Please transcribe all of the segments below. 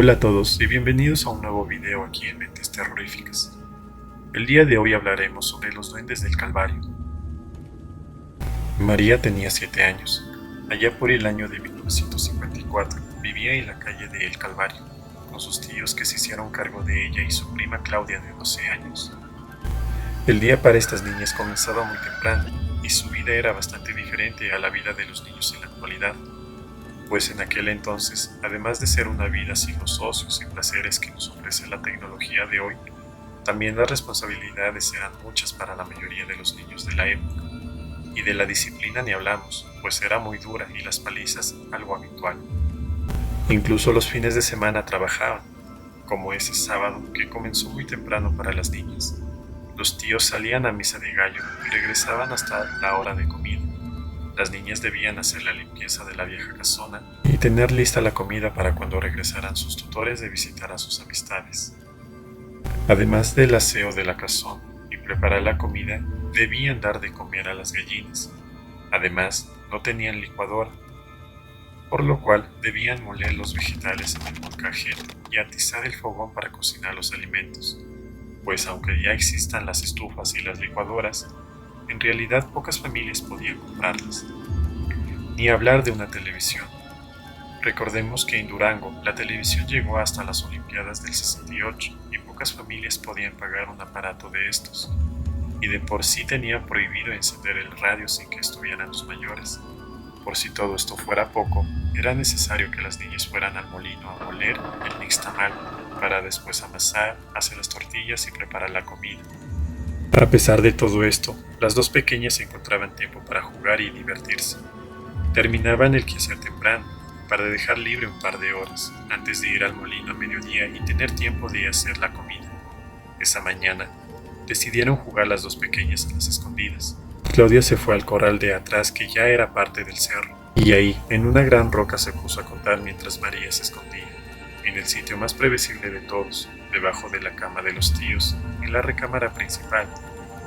Hola a todos y bienvenidos a un nuevo video aquí en Mentes Terroríficas. El día de hoy hablaremos sobre los duendes del Calvario. María tenía 7 años. Allá por el año de 1954 vivía en la calle de El Calvario, con sus tíos que se hicieron cargo de ella y su prima Claudia de 12 años. El día para estas niñas comenzaba muy temprano y su vida era bastante diferente a la vida de los niños en la actualidad. Pues en aquel entonces, además de ser una vida sin los ocios y placeres que nos ofrece la tecnología de hoy, también las responsabilidades eran muchas para la mayoría de los niños de la época. Y de la disciplina ni hablamos, pues era muy dura y las palizas algo habitual. Incluso los fines de semana trabajaban, como ese sábado que comenzó muy temprano para las niñas. Los tíos salían a misa de gallo y regresaban hasta la hora de comida. Las niñas debían hacer la limpieza de la vieja casona y tener lista la comida para cuando regresaran sus tutores de visitar a sus amistades. Además del aseo de la casona y preparar la comida, debían dar de comer a las gallinas. Además, no tenían licuadora, por lo cual debían moler los vegetales en el molcajete y atizar el fogón para cocinar los alimentos, pues aunque ya existan las estufas y las licuadoras, en realidad pocas familias podían comprarlas. Ni hablar de una televisión. Recordemos que en Durango la televisión llegó hasta las Olimpiadas del 68 y pocas familias podían pagar un aparato de estos. Y de por sí tenían prohibido encender el radio sin que estuvieran los mayores. Por si todo esto fuera poco, era necesario que las niñas fueran al molino a moler el nixtamal para después amasar, hacer las tortillas y preparar la comida. A pesar de todo esto, las dos pequeñas encontraban tiempo para jugar y divertirse. Terminaban el quehacer temprano, para dejar libre un par de horas, antes de ir al molino a mediodía y tener tiempo de hacer la comida. Esa mañana, decidieron jugar las dos pequeñas a las escondidas. Claudia se fue al corral de atrás que ya era parte del cerro, y ahí, en una gran roca se puso a contar mientras María se escondía, en el sitio más previsible de todos, debajo de la cama de los tíos, en la recámara principal.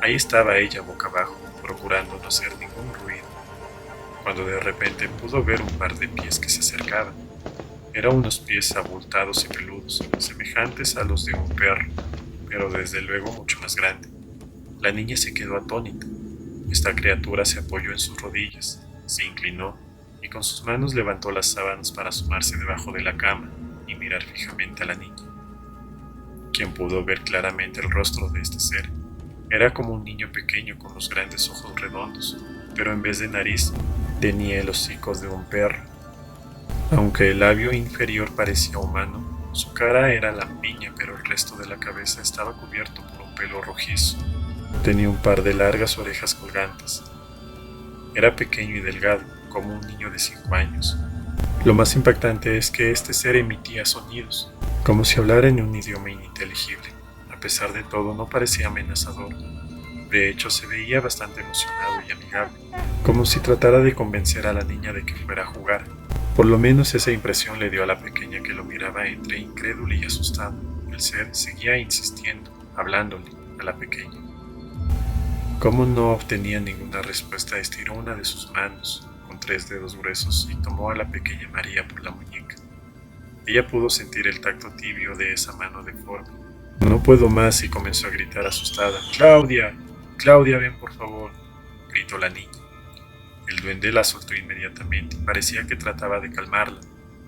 Ahí estaba ella boca abajo, procurando no hacer ningún ruido, cuando de repente pudo ver un par de pies que se acercaban. Eran unos pies abultados y peludos, semejantes a los de un perro, pero desde luego mucho más grande. La niña se quedó atónita. Esta criatura se apoyó en sus rodillas, se inclinó y con sus manos levantó las sábanas para asomarse debajo de la cama y mirar fijamente a la niña. Quien pudo ver claramente el rostro de este ser. Era como un niño pequeño con los grandes ojos redondos, pero en vez de nariz tenía el hocico de un perro. Aunque el labio inferior parecía humano, su cara era lampiña, pero el resto de la cabeza estaba cubierto por un pelo rojizo. Tenía un par de largas orejas colgantes. Era pequeño y delgado, como un niño de 5 años. Lo más impactante es que este ser emitía sonidos, como si hablara en un idioma ininteligible. A pesar de todo, no parecía amenazador. De hecho, se veía bastante emocionado y amigable, como si tratara de convencer a la niña de que fuera a jugar. Por lo menos esa impresión le dio a la pequeña, que lo miraba entre incrédula y asustado. El ser seguía insistiendo, hablándole a la pequeña. Como no obtenía ninguna respuesta, estiró una de sus manos, con 3 dedos gruesos, y tomó a la pequeña María por la muñeca. Ella pudo sentir el tacto tibio de esa mano deforme. No puedo más, y comenzó a gritar asustada. ¡Claudia! ¡Claudia, ven por favor!, gritó la niña. El duende la soltó inmediatamente, parecía que trataba de calmarla.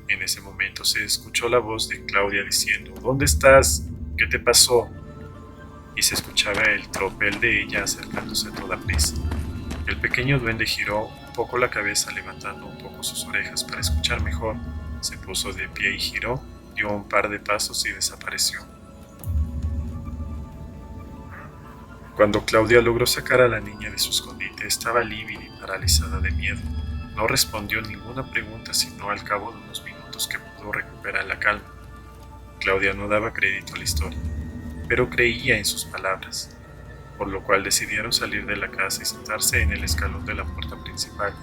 En ese momento se escuchó la voz de Claudia diciendo: ¿Dónde estás? ¿Qué te pasó? Y se escuchaba el tropel de ella acercándose a toda prisa. El pequeño duende giró un poco la cabeza, levantando un poco sus orejas para escuchar mejor. Se puso de pie y giró, dio un par de pasos y desapareció. Cuando Claudia logró sacar a la niña de su escondite, estaba lívida y paralizada de miedo. No respondió ninguna pregunta, sino al cabo de unos minutos que pudo recuperar la calma. Claudia no daba crédito a la historia, pero creía en sus palabras, por lo cual decidieron salir de la casa y sentarse en el escalón de la puerta principal.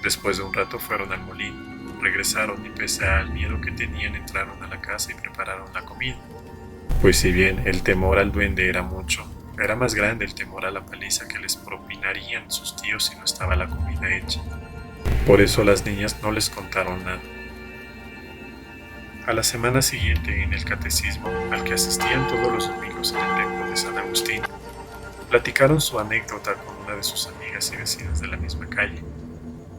Después de un rato fueron al molino, regresaron y pese al miedo que tenían entraron a la casa y prepararon la comida. Pues si bien el temor al duende era mucho, era más grande el temor a la paliza que les propinarían sus tíos si no estaba la comida hecha. Por eso las niñas no les contaron nada. A la semana siguiente, en el catecismo al que asistían todos los domingos en el templo de San Agustín, platicaron su anécdota con una de sus amigas y vecinas de la misma calle,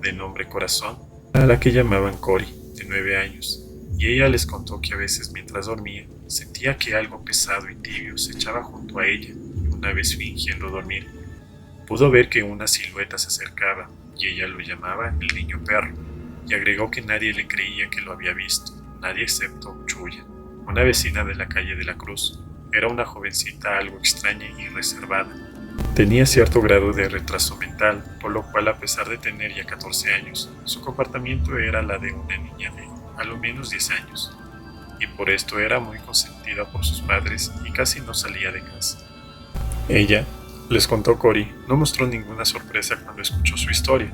de nombre Corazón, a la que llamaban Cori, de 9 años, y ella les contó que a veces mientras dormía sentía que algo pesado y tibio se echaba junto a ella, y una vez fingiendo dormir, pudo ver que una silueta se acercaba y ella lo llamaba el niño perro, y agregó que nadie le creía que lo había visto, nadie excepto Chuya, una vecina de la calle de la Cruz. Era una jovencita algo extraña y reservada. Tenía cierto grado de retraso mental, por lo cual a pesar de tener ya 14 años, su comportamiento era la de una niña de a lo menos 10 años, y por esto era muy consentida por sus padres y casi no salía de casa. Ella, les contó Cori, no mostró ninguna sorpresa cuando escuchó su historia,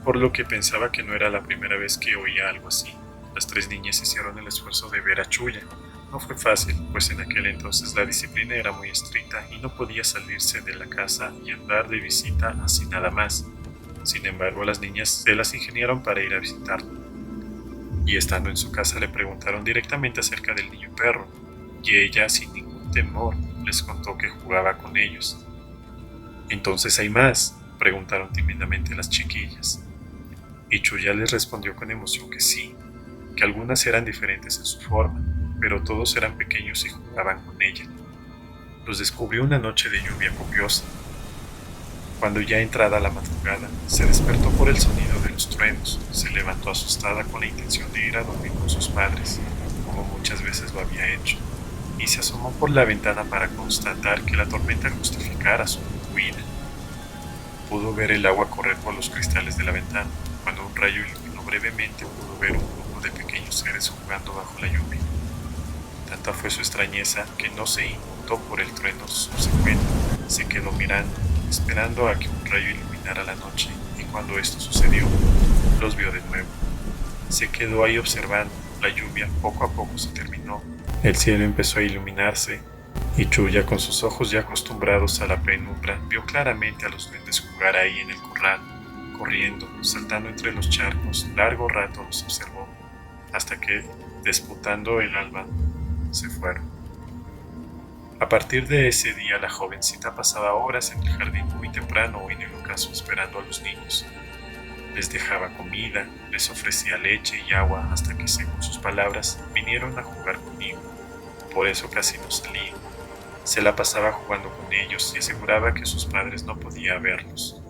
por lo que pensaba que no era la primera vez que oía algo así. Las 3 niñas hicieron el esfuerzo de ver a Chuya. No fue fácil, pues en aquel entonces la disciplina era muy estricta y no podía salirse de la casa y andar de visita así nada más. Sin embargo, las niñas se las ingeniaron para ir a visitarlo. Y estando en su casa le preguntaron directamente acerca del niño perro, y ella, sin ningún temor, les contó que jugaba con ellos. ¿Entonces hay más?, preguntaron tímidamente las chiquillas. Y Chuya les respondió con emoción que sí, que algunas eran diferentes en su forma, pero todos eran pequeños y jugaban con ella. Los descubrió una noche de lluvia copiosa. Cuando ya entrada la madrugada, se despertó por el sonido de los truenos, se levantó asustada con la intención de ir a dormir con sus padres, como muchas veces lo había hecho, y se asomó por la ventana para constatar que la tormenta justificara su huida. Pudo ver el agua correr por los cristales de la ventana. Cuando un rayo iluminó brevemente, pudo ver un grupo de pequeños seres jugando bajo la lluvia. Tanta fue su extrañeza que no se inmutó por el trueno subsecuente. Se quedó mirando, esperando a que un rayo iluminara la noche, y cuando esto sucedió, los vio de nuevo. Se quedó ahí observando. La lluvia poco a poco se terminó. El cielo empezó a iluminarse, y Chuya, con sus ojos ya acostumbrados a la penumbra, vio claramente a los duendes jugar ahí en el corral, corriendo, saltando entre los charcos. Largo rato los observó, hasta que, despuntando el alba, se fueron. A partir de ese día, la jovencita pasaba horas en el jardín muy temprano o en el ocaso esperando a los niños. Les dejaba comida, les ofrecía leche y agua hasta que, según sus palabras, vinieron a jugar conmigo. Por eso casi no salía. Se la pasaba jugando con ellos y aseguraba que sus padres no podían verlos.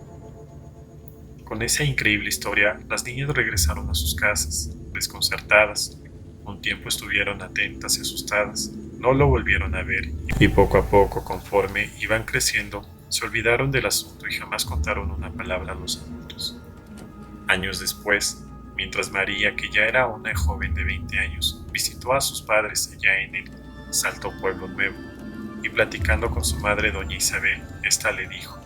Con esa increíble historia, las niñas regresaron a sus casas, desconcertadas. Un tiempo estuvieron atentas y asustadas, no lo volvieron a ver, y poco a poco, conforme iban creciendo, se olvidaron del asunto y jamás contaron una palabra a los adultos. Años después, mientras María, que ya era una joven de 20 años, visitó a sus padres allá en el Salto Pueblo Nuevo, y platicando con su madre doña Isabel, ésta le dijo: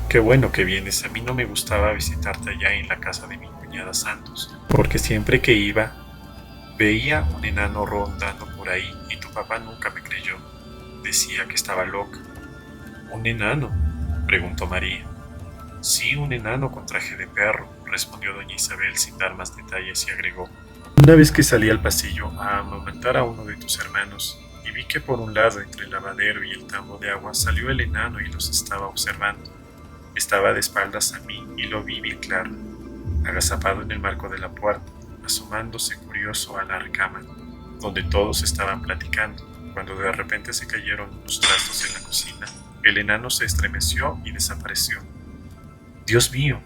«Qué bueno que vienes, a mí no me gustaba visitarte allá en la casa de mi cuñada Santos, porque siempre que iba, veía un enano rondando por ahí y tu papá nunca me creyó. Decía que estaba loca». «¿Un enano?», preguntó María. «Sí, un enano con traje de perro», respondió doña Isabel sin dar más detalles, y agregó: «Una vez que salí al pasillo a amamantar a uno de tus hermanos, y vi que por un lado, entre el lavadero y el tambo de agua, salió el enano y los estaba observando. Estaba de espaldas a mí y lo vi bien claro, agazapado en el marco de la puerta, asomándose curioso a la recámara, donde todos estaban platicando, cuando de repente se cayeron unos trastos en la cocina. El enano se estremeció y desapareció. Dios mío,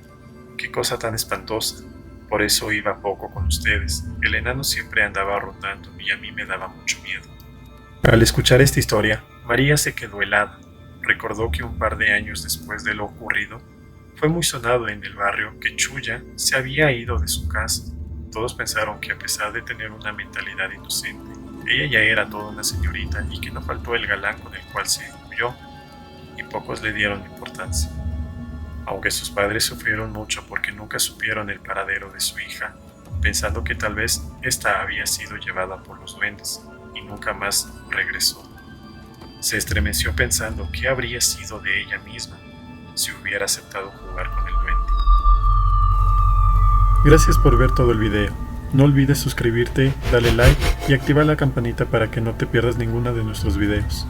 qué cosa tan espantosa. Por eso iba poco con ustedes. El enano siempre andaba rondando y a mí me daba mucho miedo». Al escuchar esta historia, María se quedó helada. Recordó que un par de años después de lo ocurrido, fue muy sonado en el barrio que Chuya se había ido de su casa. Todos pensaron que, a pesar de tener una mentalidad inocente, ella ya era toda una señorita y que no faltó el galán con el cual se huyó, y pocos le dieron importancia. Aunque sus padres sufrieron mucho porque nunca supieron el paradero de su hija, pensando que tal vez ésta había sido llevada por los duendes y nunca más regresó. Se estremeció pensando qué habría sido de ella misma si hubiera aceptado jugar con el duende. Gracias por ver todo el video. No olvides suscribirte, darle like y activar la campanita para que no te pierdas ninguno de nuestros videos.